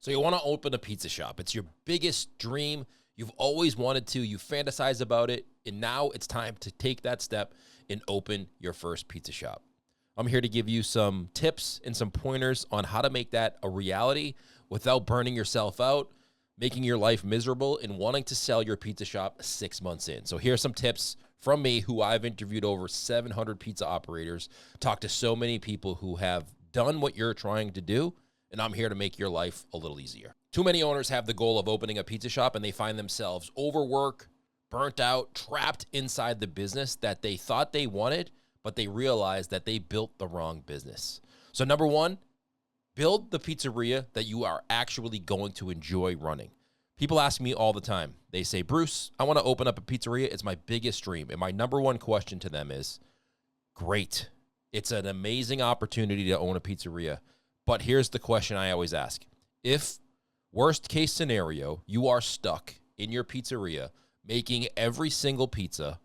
So you want to open a pizza shop. It's your biggest dream. You've always wanted to. You fantasize about it. And now it's time to take that step and open your first pizza shop. I'm here to give you some tips and some pointers on how to make that a reality without burning yourself out, making your life miserable, and wanting to sell your pizza shop 6 months in. So here's some tips from me, who I've interviewed over 700 pizza operators, talked to so many people who have done what you're trying to do, and I'm here to make your life a little easier. Too many owners have the goal of opening a pizza shop, and they find themselves overworked, burnt out, trapped inside the business that they thought they wanted, but they realized that they built the wrong business. So number one, build the pizzeria that you are actually going to enjoy running. People ask me all the time. They say, Bruce, I want to open up a pizzeria. It's my biggest dream. And my number one question to them is, great. It's an amazing opportunity to own a pizzeria. But here's the question I always ask. If, worst case scenario, you are stuck in your pizzeria making every single pizza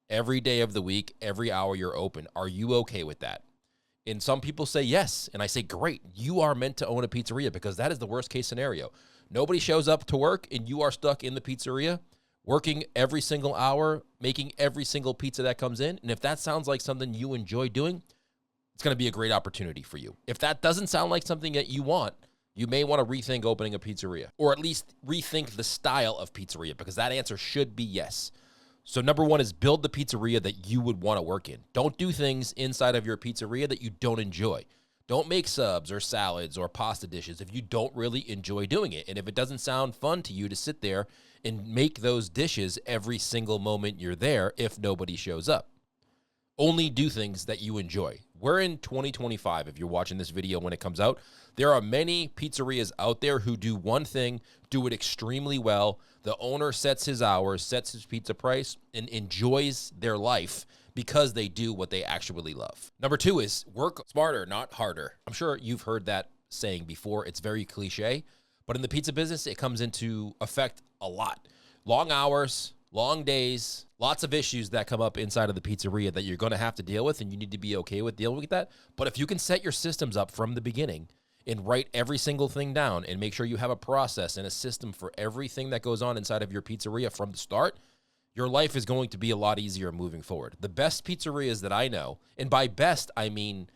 every day of the week, every hour you're open, are you okay with that? And some people say yes. And I say, great. You are meant to own a pizzeria, because that is the worst case scenario. Nobody shows up to work and you are stuck in the pizzeria, working every single hour, making every single pizza that comes in. And if that sounds like something you enjoy doing, it's going to be a great opportunity for you. If that doesn't sound like something that you want, you may want to rethink opening a pizzeria, or at least rethink the style of pizzeria, because that answer should be yes. So number one is build the pizzeria that you would want to work in. Don't do things inside of your pizzeria that you don't enjoy. Don't make subs or salads or pasta dishes if you don't really enjoy doing it. And if it doesn't sound fun to you to sit there and make those dishes every single moment you're there, if nobody shows up. Only do things that you enjoy. We're in 2025. If you're watching this video when it comes out, there are many pizzerias out there who do one thing, do it extremely well. The owner sets his hours, sets his pizza price, and enjoys their life because they do what they actually love. Number two is work smarter, not harder. I'm sure you've heard that saying before. It's very cliche, but in the pizza business, it comes into effect a lot. Long hours, long days, lots of issues that come up inside of the pizzeria that you're going to have to deal with, and you need to be okay with dealing with that. But if you can set your systems up from the beginning and write every single thing down and make sure you have a process and a system for everything that goes on inside of your pizzeria from the start, your life is going to be a lot easier moving forward. The best pizzerias that I know, and by best, I mean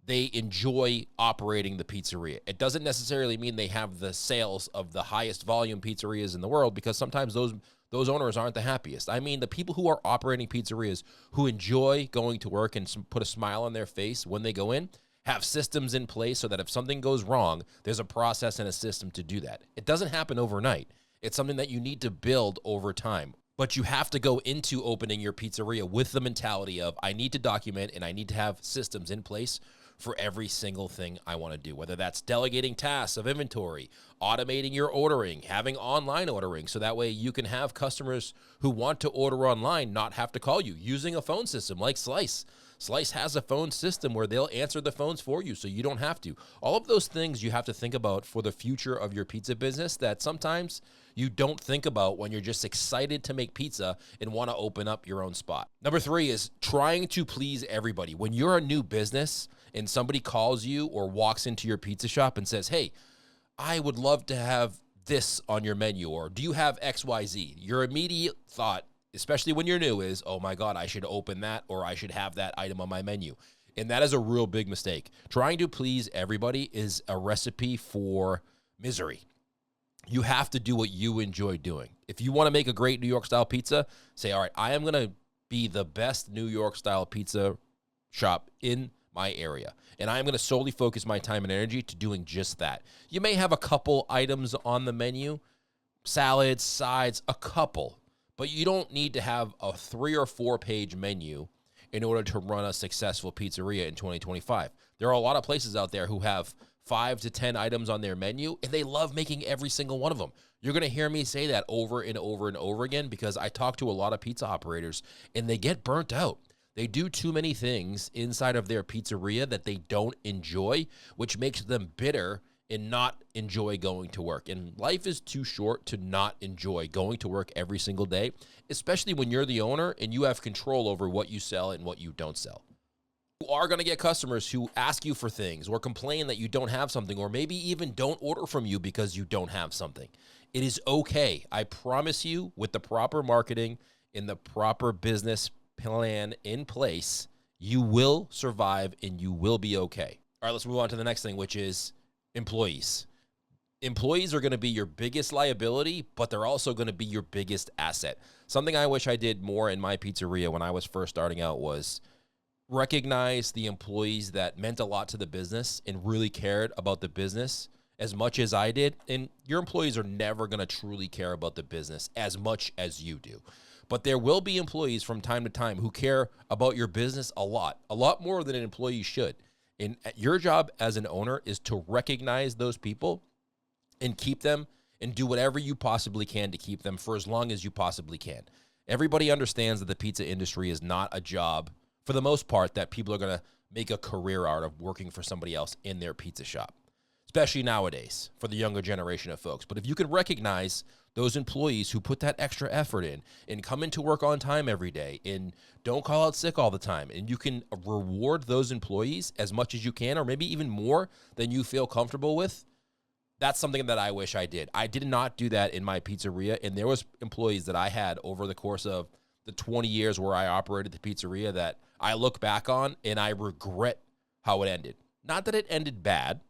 they enjoy operating the pizzeria. It doesn't necessarily mean they have the sales of the highest volume pizzerias in the world, because sometimes those owners aren't the happiest. I mean, the people who are operating pizzerias who enjoy going to work and put a smile on their face when they go in, have systems in place so that if something goes wrong, there's a process and a system to do that. It doesn't happen overnight. It's something that you need to build over time. But you have to go into opening your pizzeria with the mentality of, I need to document and I need to have systems in place for every single thing I want to do, whether that's delegating tasks of inventory, automating your ordering, having online ordering, so that way you can have customers who want to order online not have to call you, using a phone system like Slice. Slice has a phone system where they'll answer the phones for you, so you don't have to. All of those things you have to think about for the future of your pizza business that sometimes you don't think about when you're just excited to make pizza and want to open up your own spot. Number three is trying to please everybody. When you're a new business and somebody calls you or walks into your pizza shop and says, hey, I would love to have this on your menu, or do you have XYZ? Your immediate thought, especially when you're new, is, oh my God, I should open that, or I should have that item on my menu. And that is a real big mistake. Trying to please everybody is a recipe for misery. You have to do what you enjoy doing. If you want to make a great New York style pizza, say, all right, I am going to be the best New York style pizza shop in my area, and I'm going to solely focus my time and energy to doing just that. You may have a couple items on the menu, salads, sides, a couple, but you don't need to have a 3 or 4 page menu in order to run a successful pizzeria in 2025. There are a lot of places out there who have 5 to 10 items on their menu, and they love making every single one of them. You're going to hear me say that over and over and over again, because I talk to a lot of pizza operators and they get burnt out. They do too many things inside of their pizzeria that they don't enjoy, which makes them bitter and not enjoy going to work. And life is too short to not enjoy going to work every single day, especially when you're the owner and you have control over what you sell and what you don't sell. You are going to get customers who ask you for things or complain that you don't have something, or maybe even don't order from you because you don't have something. It is okay. I promise you, with the proper marketing and the proper business plan in place, you will survive and you will be okay. All right, let's move on to the next thing, which is employees. Employees are going to be your biggest liability, but they're also going to be your biggest asset. Something I wish I did more in my pizzeria when I was first starting out was recognize the employees that meant a lot to the business and really cared about the business as much as I did. And your employees are never going to truly care about the business as much as you do. But there will be employees from time to time who care about your business a lot more than an employee should. And your job as an owner is to recognize those people and keep them and do whatever you possibly can to keep them for as long as you possibly can. Everybody understands that the pizza industry is not a job, for the most part, that people are going to make a career out of working for somebody else in their pizza shop, especially nowadays for the younger generation of folks. But if you can recognize those employees who put that extra effort in and come into work on time every day and don't call out sick all the time, and you can reward those employees as much as you can, or maybe even more than you feel comfortable with, that's something that I wish I did. I did not do that in my pizzeria, and there was employees that I had over the course of the 20 years where I operated the pizzeria that I look back on and I regret how it ended. Not that it ended bad,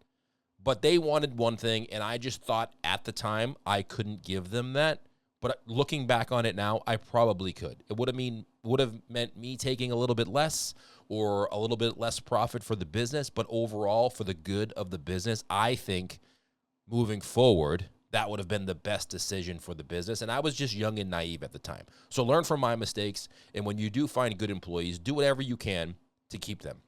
but they wanted one thing, and I just thought at the time I couldn't give them that. But looking back on it now, I probably could. It would have meant me taking a little bit less or a little bit less profit for the business, but overall for the good of the business, I think moving forward, that would have been the best decision for the business. And I was just young and naive at the time. So learn from my mistakes. And when you do find good employees, do whatever you can to keep them.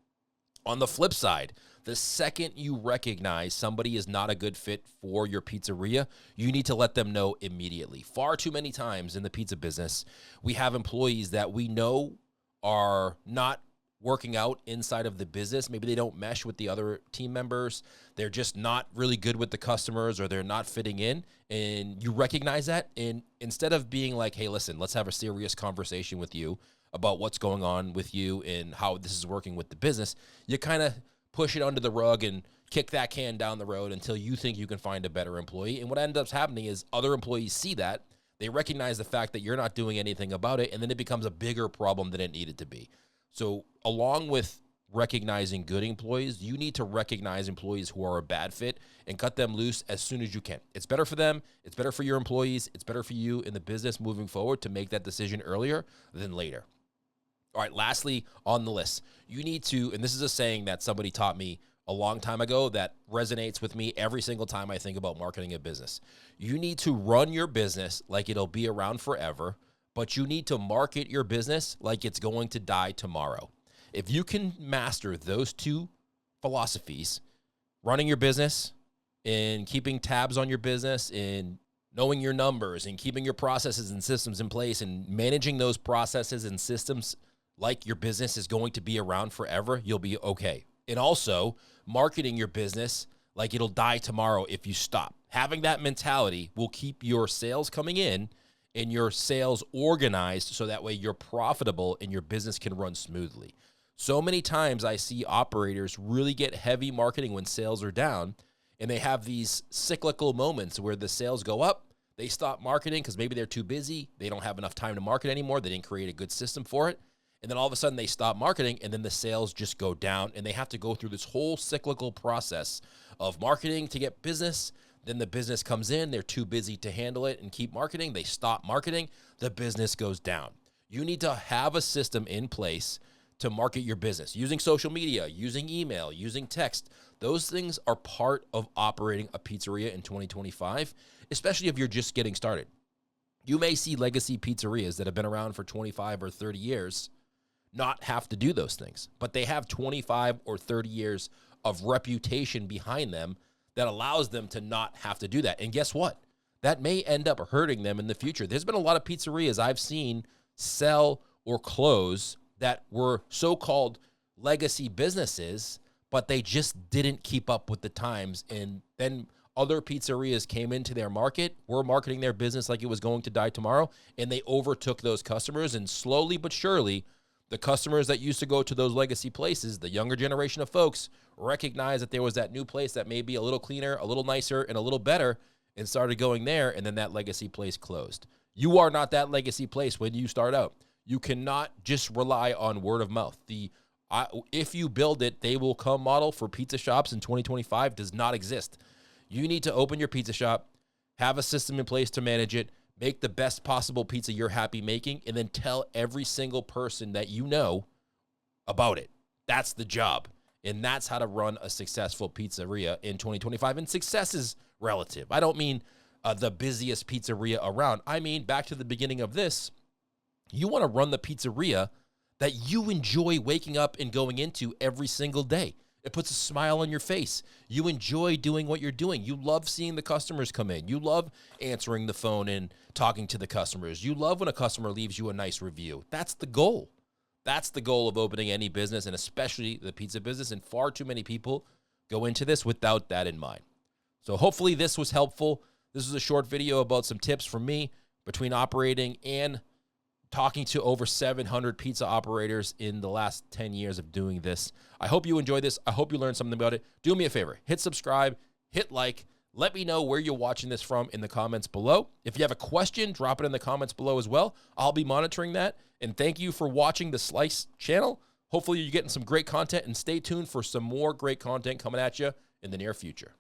On the flip side, the second you recognize somebody is not a good fit for your pizzeria, you need to let them know immediately. Far too many times in the pizza business, we have employees that we know are not working out inside of the business. Maybe they don't mesh with the other team members. They're just not really good with the customers, or they're not fitting in. And you recognize that. And instead of being like, hey, listen, let's have a serious conversation with you about what's going on with you and how this is working with the business, you kind of push it under the rug and kick that can down the road until you think you can find a better employee. And what ends up happening is other employees see that. They recognize the fact that you're not doing anything about it, and then it becomes a bigger problem than it needed to be. So along with recognizing good employees, you need to recognize employees who are a bad fit and cut them loose as soon as you can. It's better for them. It's better for your employees. It's better for you in the business moving forward to make that decision earlier than later. All right, lastly on the list, you need to, and this is a saying that somebody taught me a long time ago that resonates with me every single time I think about marketing a business. You need to run your business like it'll be around forever, but you need to market your business like it's going to die tomorrow. If you can master those two philosophies, running your business and keeping tabs on your business and knowing your numbers and keeping your processes and systems in place and managing those processes and systems like your business is going to be around forever, you'll be okay. And also marketing your business like it'll die tomorrow if you stop. Having that mentality will keep your sales coming in and your sales organized so that way you're profitable and your business can run smoothly. So many times I see operators really get heavy marketing when sales are down, and they have these cyclical moments where the sales go up, they stop marketing because maybe they're too busy, they don't have enough time to market anymore, they didn't create a good system for it, and then all of a sudden they stop marketing, and then the sales just go down, and they have to go through this whole cyclical process of marketing to get business. Then the business comes in, they're too busy to handle it and keep marketing, they stop marketing, the business goes down. You need to have a system in place to market your business using social media, using email, using text. Those things are part of operating a pizzeria in 2025, especially if you're just getting started. You may see legacy pizzerias that have been around for 25 or 30 years not have to do those things, but they have 25 or 30 years of reputation behind them that allows them to not have to do that. And guess what? That may end up hurting them in the future. There's been a lot of pizzerias I've seen sell or close that were so-called legacy businesses, but they just didn't keep up with the times. And then other pizzerias came into their market, were marketing their business like it was going to die tomorrow, and they overtook those customers. And slowly but surely, The customers that used to go to those legacy places, the younger generation of folks, recognized that there was that new place that may be a little cleaner, a little nicer, and a little better, and started going there, and then that legacy place closed. You are not that legacy place when you start out. You cannot just rely on word of mouth. If you build it, they will come model for pizza shops in 2025 does not exist. You need to open your pizza shop, have a system in place to manage it, make the best possible pizza you're happy making, and then tell every single person that you know about it. That's the job. And that's how to run a successful pizzeria in 2025. And success is relative. I don't mean the busiest pizzeria around. I mean, back to the beginning of this, you want to run the pizzeria that you enjoy waking up and going into every single day. It puts a smile on your face. You enjoy doing what you're doing. You love seeing the customers come in. You love answering the phone and talking to the customers. You love when a customer leaves you a nice review. That's the goal. That's the goal of opening any business, and especially the pizza business. And far too many people go into this without that in mind. So hopefully this was helpful. This is a short video about some tips from me between operating and talking to over 700 pizza operators in the last 10 years of doing this. I hope you enjoyed this. I hope you learned something about it. Do me a favor, hit subscribe, hit like, let me know where you're watching this from in the comments below. If you have a question, drop it in the comments below as well. I'll be monitoring that. And thank you for watching the Slice channel. Hopefully you're getting some great content, and stay tuned for some more great content coming at you in the near future.